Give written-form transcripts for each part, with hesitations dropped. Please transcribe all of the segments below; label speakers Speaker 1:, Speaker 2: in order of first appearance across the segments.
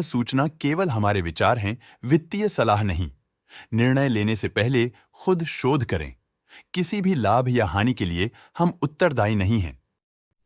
Speaker 1: सूचना केवल हमारे विचार हैं, वित्तीय सलाह नहीं। निर्णय लेने से पहले खुद शोध करें। किसी भी लाभ या हानि के लिए हम उत्तरदायी नहीं हैं।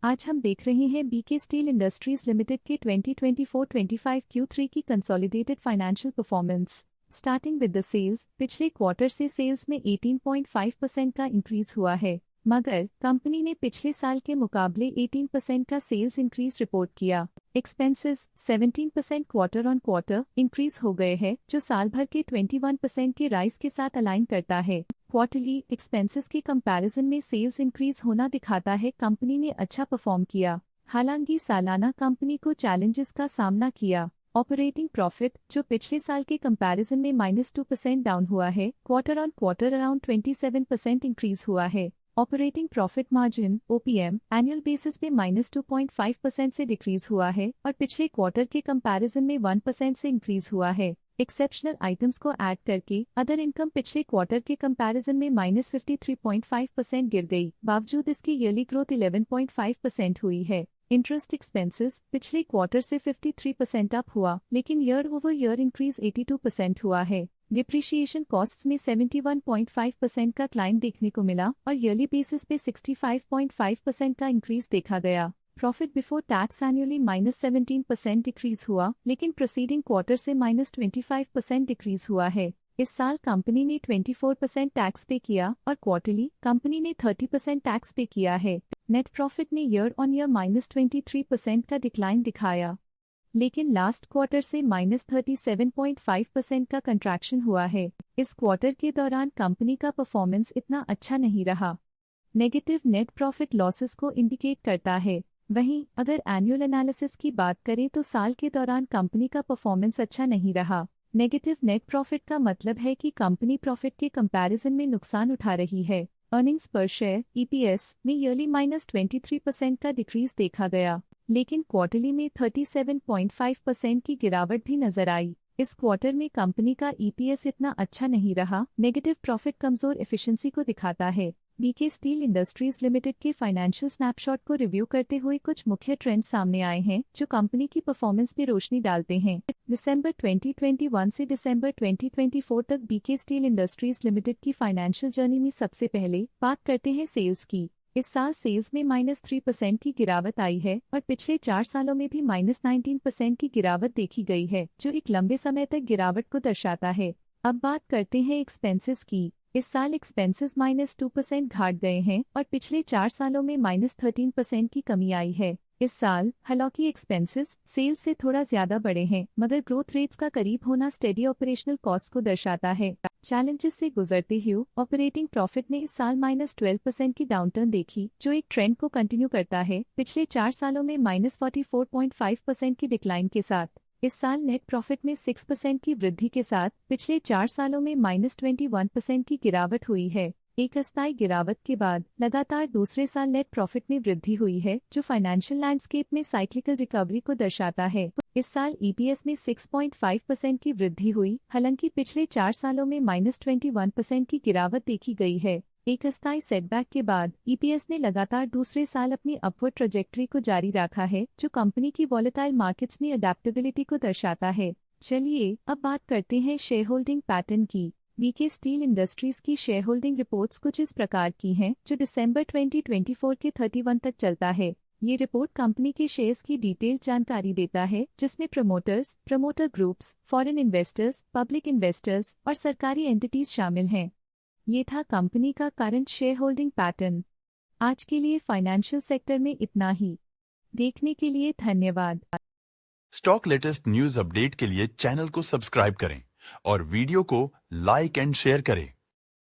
Speaker 2: आज हम देख रहे हैं बीके स्टील इंडस्ट्रीज लिमिटेड के 2024-25 Q3 की consolidated financial performance. Starting with the sales, पिछले क्वार्टर से सेल्स में 18.5% का इंक्रीज हुआ है, मगर कंपनी ने पिछले साल के मुकाबले 18% का सेल्स इंक्रीज रिपोर्ट किया। Expenses 17% quarter on quarter increase हो गए हैं, जो साल भर के 21% के राइज के साथ अलाइन करता है। क्वार्टरली एक्सपेंसेस के कंपैरिजन में सेल्स इंक्रीज होना दिखाता है कंपनी ने अच्छा परफॉर्म किया। हालांकि सालाना कंपनी को चैलेंजेस का सामना किया। ऑपरेटिंग प्रॉफिट, जो पिछले साल के कंपैरिजन में -2% डाउन हुआ है, quarter on quarter around 27% increase हुआ है। Operating profit margin (OPM) annual basis पे -2.5% से डिक्रीज हुआ है और पिछले क्वार्टर के कंपैरिजन में 1% से इंक्रीज हुआ है। एक्सेप्शनल आइटम्स को ऐड करके अदर इनकम पिछले क्वार्टर के कंपैरिजन में -53.5% गिर गई, बावजूद इसकी ईयरली ग्रोथ 11.5% हुई है। इंटरेस्ट एक्सपेंसेस पिछले क्वार्टर से 53% अप हुआ, लेकिन ईयर ओवर ईयर इंक्रीज 82% हुआ है। डिप्रिशिएशन कॉस्ट्स में 71.5% का क्लाइम देखने को मिला और ईयरली बेसिस पे 65.5% का इंक्रीज देखा गया। Profit before tax annually -17% decrease हुआ, लेकिन प्रीसीडिंग क्वार्टर से -25% डिक्रीज हुआ है। इस साल कंपनी ने 24% टैक्स पे किया और क्वार्टरली कंपनी ने 30% टैक्स पे किया है। नेट प्रॉफिट ने ईयर ऑन ईयर -23% का डिक्लाइन दिखाया, लेकिन लास्ट क्वार्टर से -37.5% का कंट्रैक्शन हुआ है। इस क्वार्टर के दौरान कंपनी का परफॉर्मेंस इतना अच्छा नहीं रहा। नेगेटिव नेट प्रॉफिट लॉसेस को इंडिकेट करता है। वहीं अगर एनुअल एनालिसिस की बात करें तो साल के दौरान कंपनी का परफॉर्मेंस अच्छा नहीं रहा। नेगेटिव नेट प्रॉफिट का मतलब है कि कंपनी प्रॉफिट के कंपैरिजन में नुकसान उठा रही है। अर्निंग्स पर शेयर (ईपीएस) में ईयरली -23% का डिक्रीज देखा गया, लेकिन क्वार्टरली में 37.5% की गिरावट भी नजर आई। इस क्वार्टर में कंपनी का ईपीएस इतना अच्छा नहीं रहा। नेगेटिव प्रॉफिट कमजोर एफिशिएंसी को दिखाता है। बीके स्टील इंडस्ट्रीज लिमिटेड के फाइनेंशियल स्नैपशॉट को रिव्यू करते हुए कुछ मुख्य ट्रेंड्स सामने आए हैं जो कंपनी की परफॉर्मेंस पर रोशनी डालते हैं। दिसंबर 2021 से दिसंबर 2024 तक बीके स्टील इंडस्ट्रीज लिमिटेड की फाइनेंशियल जर्नी में सबसे पहले बात करते हैं सेल्स की। इस साल सेल्स में -3% की गिरावट आई है और पिछले 4 सालों में भी -19% की गिरावट देखी गई है, जो एक लंबे समय तक गिरावट को दर्शाता है। अब बात करते हैं एक्सपेंसेस की। इस साल एक्सपेंसेस -2% घाट गए हैं और पिछले 4 सालों में -13% की कमी आई है। इस साल हालांकि एक्सपेंसेस सेल्स से थोड़ा ज्यादा बढ़े हैं, मगर ग्रोथ रेट्स का करीब होना स्टेडी ऑपरेशनल कॉस्ट को दर्शाता है। चैलेंजेस से गुजरते हुए ऑपरेटिंग प्रॉफिट ने इस साल -12% की डाउनटर्न देखी, जो एक ट्रेंड को कंटिन्यू करता है पिछले 4 सालों में -44.5% की डिक्लाइन के साथ। इस साल नेट प्रॉफिट में 6% की वृद्धि के साथ पिछले 4 सालों में -21% की गिरावट हुई है। एक अस्थायी गिरावट के बाद लगातार दूसरे साल नेट प्रॉफिट में वृद्धि हुई है, जो फाइनेंशियल लैंडस्केप में साइक्लिकल रिकवरी को दर्शाता है। इस साल ईपीएस में 6.5% की वृद्धि हुई, हालांकि पिछले 4 सालों में -21% की गिरावट देखी गई है। एक अस्थायी सेटबैक के बाद ईपीएस ने लगातार दूसरे साल अपनी अपवर्ड ट्रैजेक्टरी को जारी रखा है, जो कंपनी की वॉलेटाइल मार्केट्स में अडेप्टेबिलिटी को दर्शाता है। चलिए अब बात करते हैं शेयर होल्डिंग पैटर्न की। बीके स्टील इंडस्ट्रीज की शेयर होल्डिंग रिपोर्ट्स कुछ इस प्रकार की हैं, जो दिसंबर 2024 के 31 तक चलता है। ये रिपोर्ट कंपनी के शेयर्स की डिटेल्ड जानकारी देता है, जिसमें promoters, promoter groups, foreign investors, public investors और सरकारी एंटिटीज शामिल हैं। ये था कंपनी का करंट शेयर होल्डिंग पैटर्न। आज के लिए फाइनेंशियल सेक्टर में इतना ही। देखने के लिए धन्यवाद।
Speaker 1: स्टॉक लेटेस्ट न्यूज अपडेट के लिए चैनल को सब्सक्राइब करें और वीडियो को लाइक एंड शेयर करें।